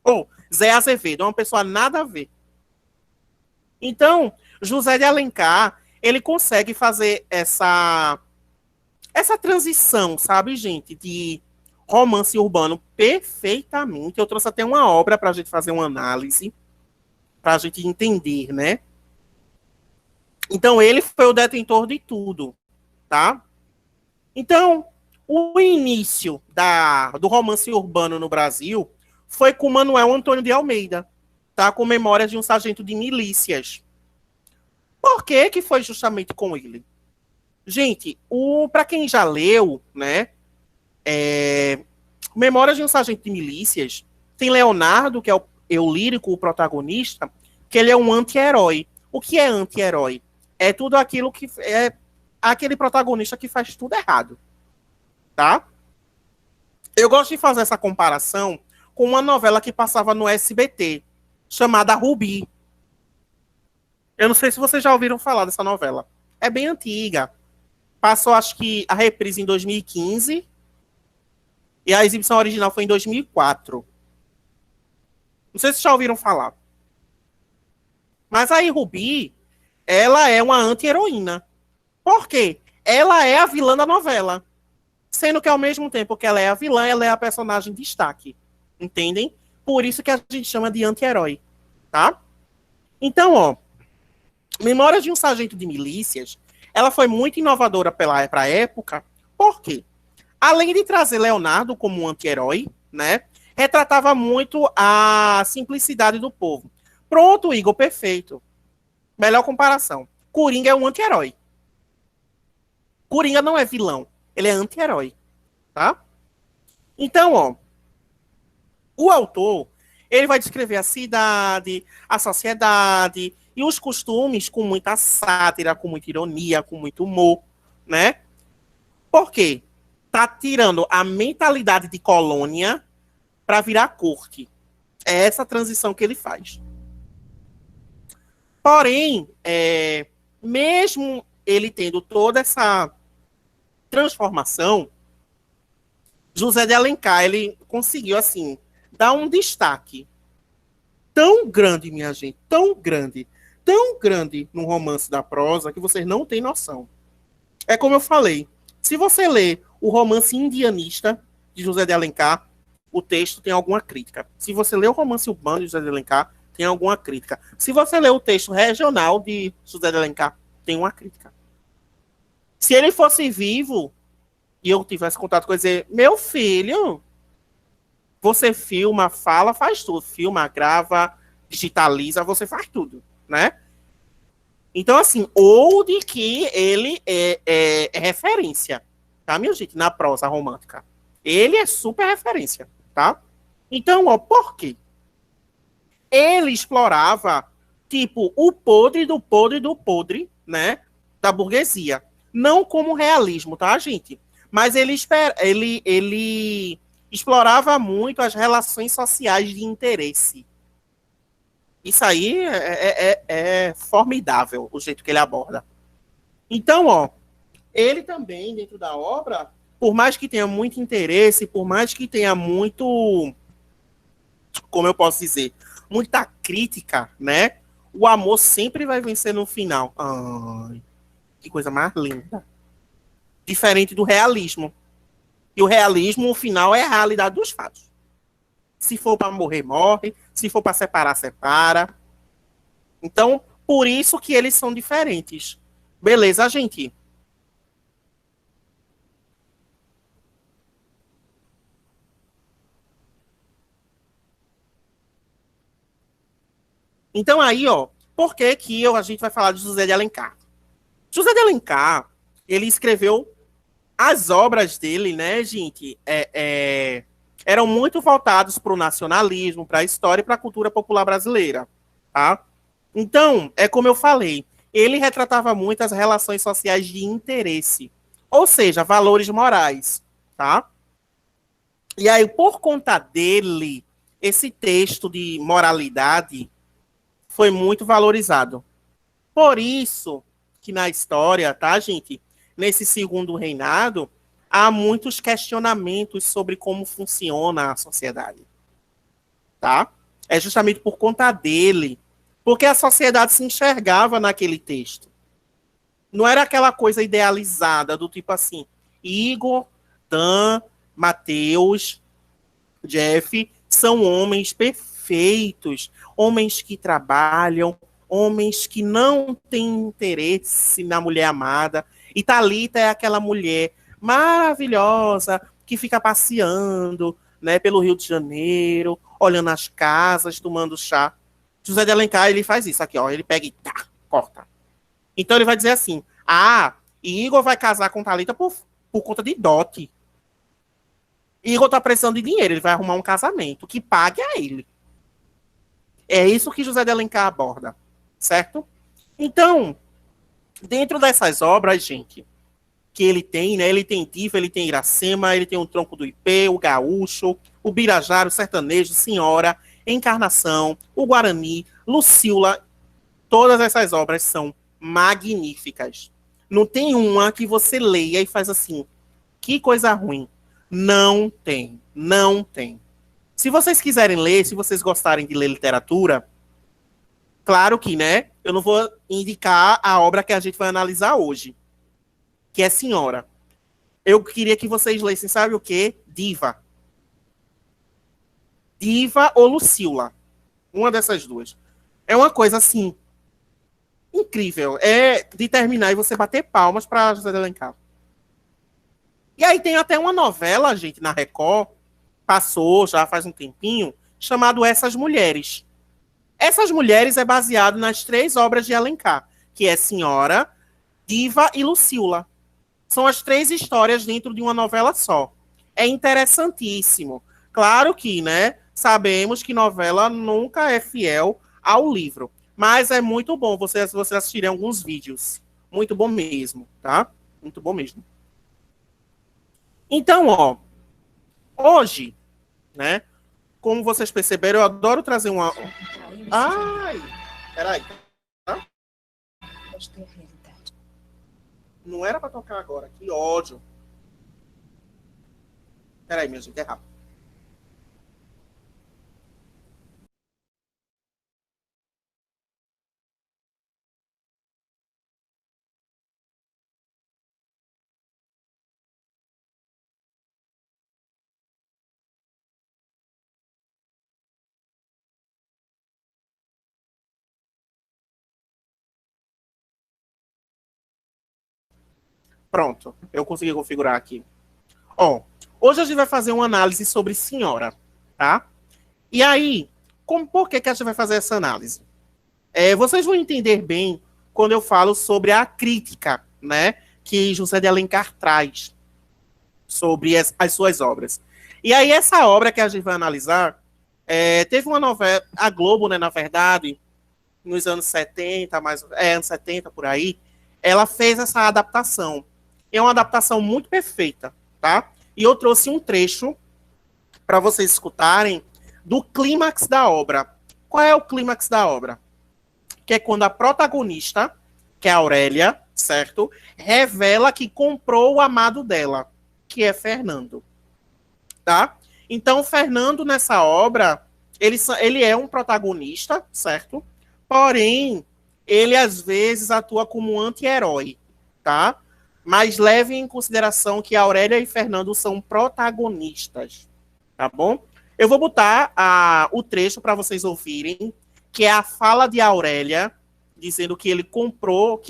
Ou Zé Azevedo, é uma pessoa nada a ver. Então, José de Alencar, ele consegue fazer essa transição, sabe, gente, de romance urbano perfeitamente. Eu trouxe até uma obra para a gente fazer uma análise, para a gente entender, né? Então, ele foi o detentor de tudo, tá? Então, o início do romance urbano no Brasil foi com Manuel Antônio de Almeida, tá? Com Memórias de um Sargento de Milícias. Por que que foi justamente com ele? Gente, para quem já leu, né, Memórias de um Sargento de Milícias, tem Leonardo, que é o lírico, o protagonista, que ele é um anti-herói. O que é anti-herói? É tudo aquilo que é aquele protagonista que faz tudo errado, tá? Eu gosto de fazer essa comparação com uma novela que passava no SBT, chamada Rubi. Eu não sei se vocês já ouviram falar dessa novela. É bem antiga. Passou, acho que, a reprise em 2015 e a exibição original foi em 2004. Não sei se já ouviram falar. Mas aí Rubi, ela é uma anti-heroína. Por quê? Ela é a vilã da novela. Sendo que, ao mesmo tempo que ela é a vilã, ela é a personagem de destaque. Entendem? Por isso que a gente chama de anti-herói. Tá? Então, ó, Memórias de um Sargento de Milícias, ela foi muito inovadora para a época. Por quê? Além de trazer Leonardo como um anti-herói, né? retratava muito a simplicidade do povo. Pronto, Igor, perfeito. Melhor comparação. Coringa é um anti-herói. Coringa não é vilão, ele é anti-herói, tá? Então, ó, o autor, ele vai descrever a cidade, a sociedade e os costumes com muita sátira, com muita ironia, com muito humor, né? Por quê? Tá tirando a mentalidade de colônia para virar corte. É essa transição que ele faz. Porém, mesmo ele tendo toda essa transformação, José de Alencar, ele conseguiu, assim, dar um destaque tão grande, minha gente, tão grande no romance da prosa, que vocês não têm noção. É como eu falei, se você ler o romance indianista de José de Alencar, o texto tem alguma crítica. Se você ler o romance urbano de José de Alencar, tem alguma crítica. Se você ler o texto regional de José de Alencar, tem uma crítica. Se ele fosse vivo e eu tivesse contato com ele, dizer, meu filho, você filma, fala, faz tudo. Filma, grava, digitaliza, você faz tudo, né? Então, assim, ou de que ele é referência, tá, minha gente? Na prosa romântica. Ele é super referência, tá? Então, ó, por quê? Ele explorava, tipo, o podre do podre do podre, né? Da burguesia. Não como realismo, tá, gente? Mas ele explorava muito as relações sociais de interesse. Isso aí é formidável, o jeito que ele aborda. Então, ó, ele também, dentro da obra, por mais que tenha muito interesse, por mais que tenha muito, como eu posso dizer, muita crítica, né? O amor sempre vai vencer no final. Ai, que coisa mais linda. Diferente do realismo. E o realismo, o final, é a realidade dos fatos. Se for para morrer, morre. Se for para separar, separa. Então, por isso que eles são diferentes. Beleza, gente? Então aí, ó, por que que a gente vai falar de José de Alencar? José de Alencar, ele escreveu as obras dele, né, gente, eram muito voltados para o nacionalismo, para a história e para a cultura popular brasileira, tá? Então, é como eu falei, ele retratava muito as relações sociais de interesse, ou seja, valores morais, tá? E aí, por conta dele, esse texto de moralidade foi muito valorizado. Por isso que na história, tá, gente? Nesse segundo reinado, há muitos questionamentos sobre como funciona a sociedade. Tá? É justamente por conta dele. Porque a sociedade se enxergava naquele texto. Não era aquela coisa idealizada do tipo assim, Igor, Dan, Mateus, Jeff, são homens perfeitos, homens que trabalham, homens que não têm interesse na mulher amada. E Thalita é aquela mulher maravilhosa que fica passeando, né, pelo Rio de Janeiro, olhando as casas, tomando chá. José de Alencar, ele faz isso aqui, ó, ele pega e tá, corta. Então ele vai dizer assim, Igor vai casar com Thalita por conta de dote. Igor tá precisando de dinheiro, ele vai arrumar um casamento que pague a ele. É isso que José de Alencar aborda, certo? Então, dentro dessas obras, gente, que ele tem, né? Ele tem Diva, ele tem Iracema, ele tem o Tronco do Ipê, o Gaúcho, o Birajara, o Sertanejo, Senhora, Encarnação, o Guarani, Lucila. Todas essas obras são magníficas. Não tem uma que você leia e faz assim, que coisa ruim. Não tem, não tem. Se vocês quiserem ler, se vocês gostarem de ler literatura, claro que, né, eu não vou indicar a obra que a gente vai analisar hoje, que é Senhora. Eu queria que vocês lessem, sabe o quê? Diva. Diva ou Lucila. Uma dessas duas. É uma coisa, assim, incrível. É de terminar e você bater palmas para José de Alencar. E aí tem até uma novela, gente, na Record, passou já faz um tempinho, chamado Essas Mulheres. Essas Mulheres é baseado nas 3 obras de Alencar, que é Senhora, Diva e Lucila. São as 3 histórias dentro de uma novela só. É interessantíssimo. Claro que, né, sabemos que novela nunca é fiel ao livro, mas é muito bom vocês assistirem alguns vídeos. Muito bom mesmo, tá? Muito bom mesmo. Então, ó, hoje, né, como vocês perceberam, eu adoro trazer uma... Ai, peraí. Tá? Não era pra tocar agora, que ódio. Peraí, minha gente, é rápido. Pronto, eu consegui configurar aqui. Ó, hoje a gente vai fazer uma análise sobre Senhora, tá? E aí, por que a gente vai fazer essa análise? Vocês vão entender bem quando eu falo sobre a crítica, né, que José de Alencar traz sobre as suas obras. E aí, essa obra que a gente vai analisar, teve uma novela, a Globo, né, na verdade, nos anos 70, anos 70, por aí, ela fez essa adaptação. É uma adaptação muito perfeita, tá? E eu trouxe um trecho para vocês escutarem do clímax da obra. Qual é o clímax da obra? Que é quando a protagonista, que é a Aurélia, certo? Revela que comprou o amado dela, que é Fernando, tá? Então, Fernando, nessa obra, ele é um protagonista, certo? Porém, ele, às vezes, atua como um anti-herói, tá? Mas leve em consideração que Aurélia e Fernando são protagonistas, tá bom? Eu vou botar o trecho para vocês ouvirem, que é a fala de Aurélia, dizendo que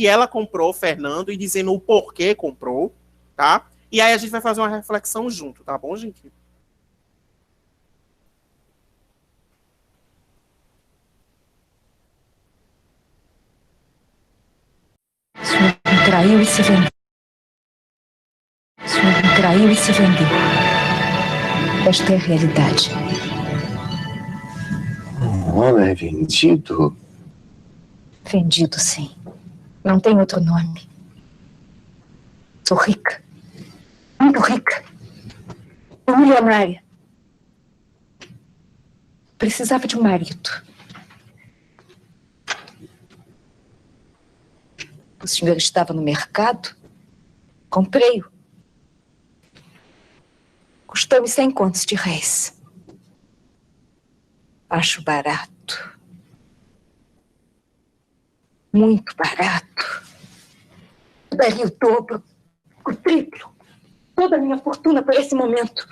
ela comprou Fernando e dizendo o porquê comprou, tá? E aí a gente vai fazer uma reflexão junto, tá bom, gente? O senhor me traiu e se vendeu. O senhor me traiu e se vendeu. Esta é a realidade. Um homem vendido? Vendido, sim. Não tem outro nome. Sou rica. Muito rica. Milionária. Precisava de um marido. O senhor estava no mercado? Comprei-o. Custou-me 100 contos de réis. Acho barato. Muito barato. Eu daria o dobro, o triplo, toda a minha fortuna por esse momento.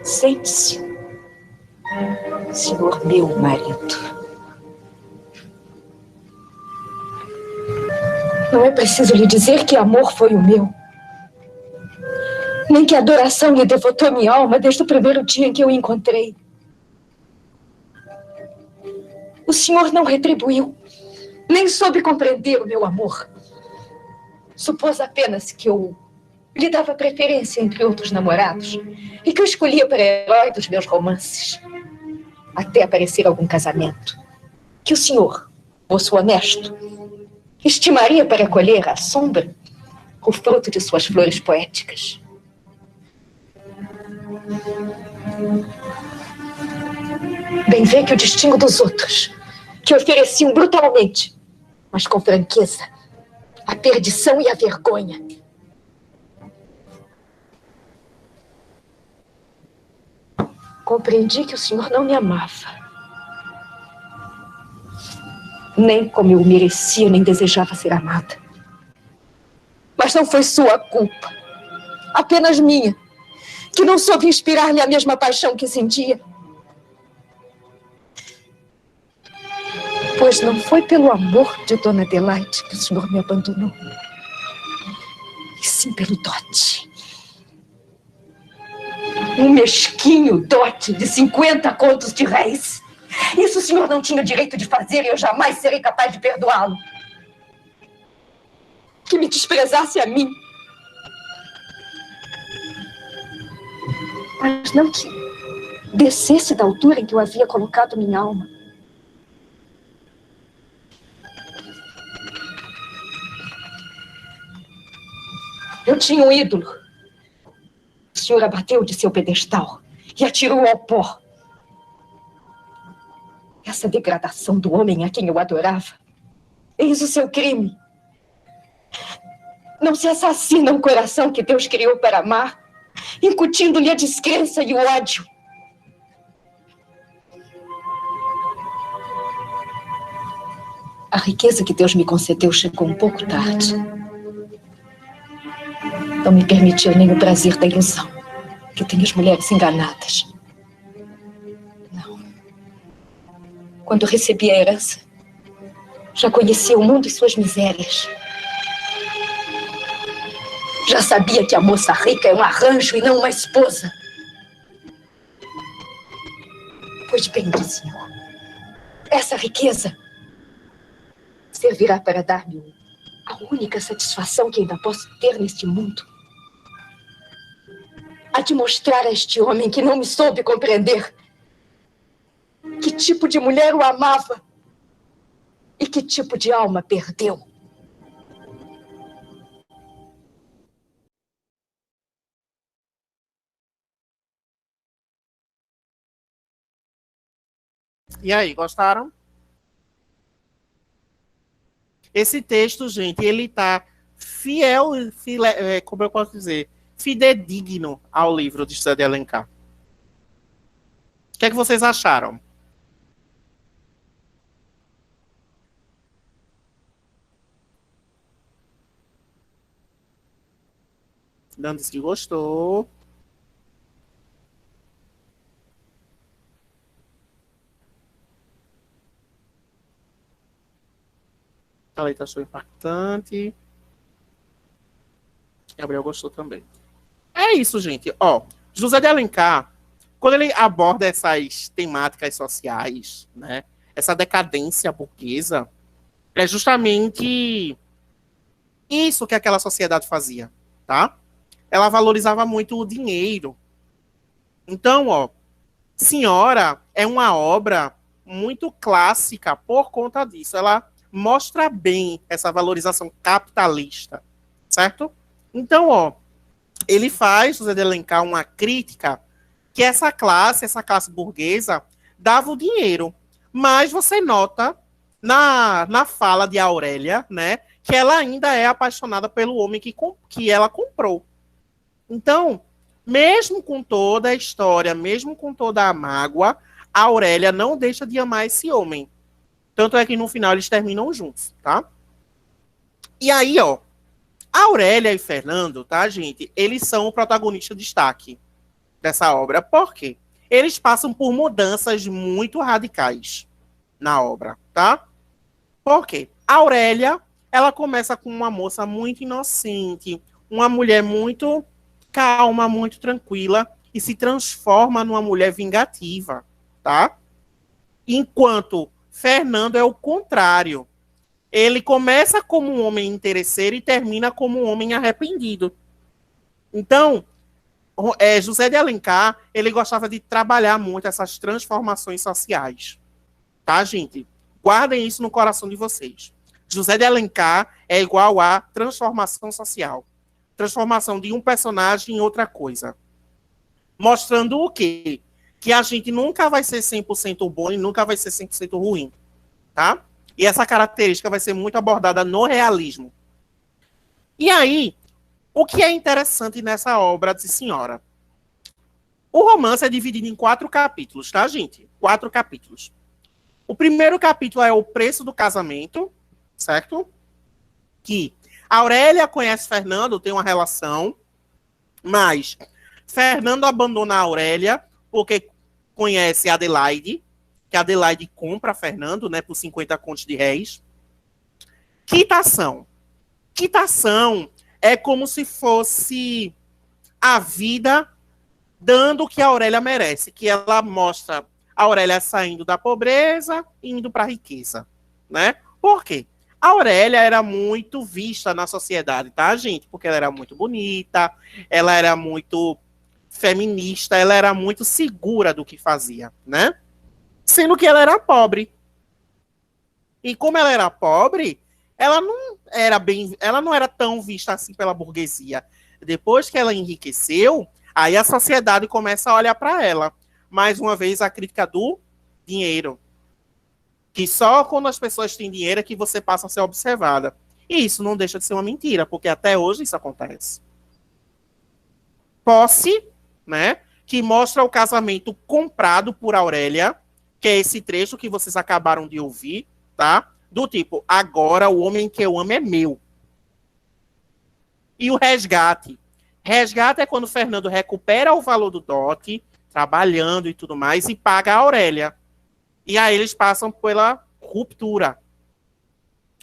Sente-se, senhor meu marido. Não é preciso lhe dizer que amor foi o meu. Nem que adoração lhe devotou minha alma desde o primeiro dia em que eu o encontrei. O senhor não retribuiu, nem soube compreender o meu amor. Supôs apenas que eu lhe dava preferência entre outros namorados e que eu escolhia para herói dos meus romances, até aparecer algum casamento que o senhor, moço honesto, estimaria para colher à sombra o fruto de suas flores poéticas. Bem vê que o distingo dos outros, que ofereciam brutalmente, mas com franqueza, a perdição e a vergonha. Compreendi que o senhor não me amava. Nem como eu merecia, nem desejava ser amada. Mas não foi sua culpa, apenas minha, que não soube inspirar-lhe a mesma paixão que sentia. Pois não foi pelo amor de Dona Adelaide que o senhor me abandonou, e sim pelo dote, Um mesquinho dote de 50 contos de réis. Isso o senhor não tinha o direito de fazer e eu jamais serei capaz de perdoá-lo. Que me desprezasse a mim. Mas não que descesse da altura em que eu havia colocado minha alma. Eu tinha um ídolo. O senhor abateu de seu pedestal e atirou ao pó. Essa degradação do homem a quem eu adorava. Eis o seu crime. Não se assassina um coração que Deus criou para amar, incutindo-lhe a descrença e o ódio. A riqueza que Deus me concedeu chegou um pouco tarde. Não me permitiu nem o prazer da ilusão que tem as mulheres enganadas. Não. Quando recebi a herança, já conhecia o mundo e suas misérias. Já sabia que a moça rica é um arranjo e não uma esposa. Pois bem, senhor, essa riqueza servirá para dar-me a única satisfação que ainda posso ter neste mundo. A de mostrar a este homem que não me soube compreender que tipo de mulher o amava e que tipo de alma perdeu. E aí, gostaram? Esse texto, gente, ele tá como eu posso dizer, fidedigno ao livro de José de Alencar. O que é que vocês acharam? Dando disse que gostou. A letra achou impactante. Gabriel gostou também. É isso, gente. Ó, José de Alencar, quando ele aborda essas temáticas sociais, né, essa decadência burguesa, é justamente isso que aquela sociedade fazia, tá? Ela valorizava muito o dinheiro. Então, ó, Senhora é uma obra muito clássica por conta disso. Ela mostra bem essa valorização capitalista, certo? Então, ó, ele faz, José de Alencar, uma crítica que essa classe burguesa, dava o dinheiro. Mas você nota na fala de Aurélia, né, que ela ainda é apaixonada pelo homem que ela comprou. Então, mesmo com toda a história, mesmo com toda a mágoa, a Aurélia não deixa de amar esse homem. Tanto é que no final eles terminam juntos, tá? E aí, ó, a Aurélia e Fernando, tá, gente? Eles são o protagonista de destaque dessa obra. Por quê? Eles passam por mudanças muito radicais na obra, tá? Por quê? A Aurélia, ela começa com uma moça muito inocente, uma mulher muito calma, muito tranquila, e se transforma numa mulher vingativa, tá? Enquanto Fernando é o contrário. Ele começa como um homem interesseiro e termina como um homem arrependido. Então, José de Alencar, ele gostava de trabalhar muito essas transformações sociais. Tá, gente? Guardem isso no coração de vocês. José de Alencar é igual a transformação social. Transformação de um personagem em outra coisa. Mostrando o quê? Que a gente nunca vai ser 100% bom e nunca vai ser 100% ruim. Tá? E essa característica vai ser muito abordada no realismo. E aí, o que é interessante nessa obra de Senhora? O romance é dividido em 4 capítulos, tá, gente? 4 capítulos. O primeiro capítulo é o preço do casamento, certo? Que a Aurélia conhece Fernando, tem uma relação, mas Fernando abandona a Aurélia porque conhece Adelaide, que Adelaide compra Fernando, né, por 50 contos de réis. Quitação. Quitação é como se fosse a vida dando o que a Aurélia merece, que ela mostra a Aurélia saindo da pobreza e indo para a riqueza, né? Por quê? A Aurélia era muito vista na sociedade, tá, gente? Porque ela era muito bonita, ela era muito feminista, ela era muito segura do que fazia, né? Sendo que ela era pobre. E como ela era pobre, ela não era tão vista assim pela burguesia. Depois que ela enriqueceu, aí a sociedade começa a olhar para ela. Mais uma vez, a crítica do dinheiro. Que só quando as pessoas têm dinheiro é que você passa a ser observada. E isso não deixa de ser uma mentira, porque até hoje isso acontece. Posse, né, que mostra o casamento comprado por Aurélia, que é esse trecho que vocês acabaram de ouvir, tá? Do tipo, agora o homem que eu amo é meu. E o resgate. Resgate é quando o Fernando recupera o valor do dote, trabalhando e tudo mais, e paga a Aurélia. E aí eles passam pela ruptura.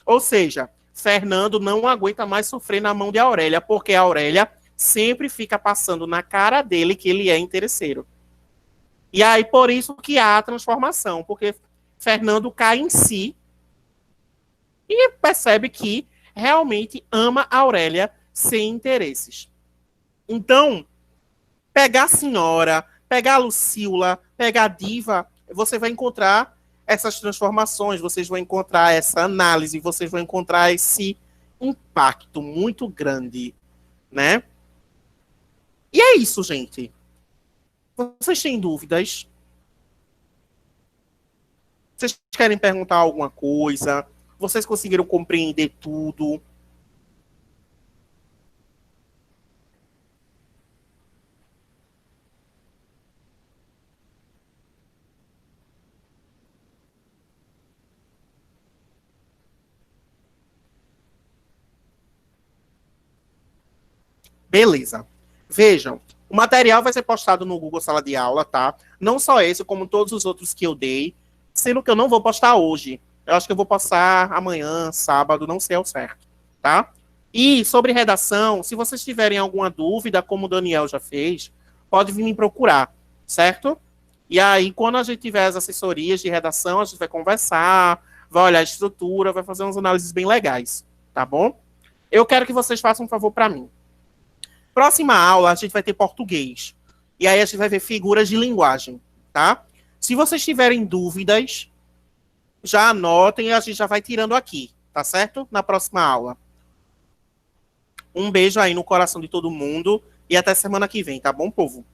Ou seja, Fernando não aguenta mais sofrer na mão de Aurélia, porque a Aurélia sempre fica passando na cara dele que ele é interesseiro. E aí por isso que há a transformação, porque Fernando cai em si e percebe que realmente ama a Aurélia sem interesses. Então, pegar a senhora, pegar a Lucila, pegar a diva, você vai encontrar essas transformações, vocês vão encontrar essa análise, vocês vão encontrar esse impacto muito grande, né? E é isso, gente. Vocês têm dúvidas? Vocês querem perguntar alguma coisa? Vocês conseguiram compreender tudo? Beleza. Vejam, o material vai ser postado no Google Sala de Aula, tá? Não só esse, como todos os outros que eu dei, sendo que eu não vou postar hoje. Eu acho que eu vou postar amanhã, sábado, não sei ao certo, tá? E sobre redação, se vocês tiverem alguma dúvida, como o Daniel já fez, pode vir me procurar, certo? E aí, quando a gente tiver as assessorias de redação, a gente vai conversar, vai olhar a estrutura, vai fazer umas análises bem legais, tá bom? Eu quero que vocês façam um favor para mim. Próxima aula, a gente vai ter português. E aí a gente vai ver figuras de linguagem, tá? Se vocês tiverem dúvidas, já anotem e a gente já vai tirando aqui, tá certo? Na próxima aula. Um beijo aí no coração de todo mundo e até semana que vem, tá bom, povo?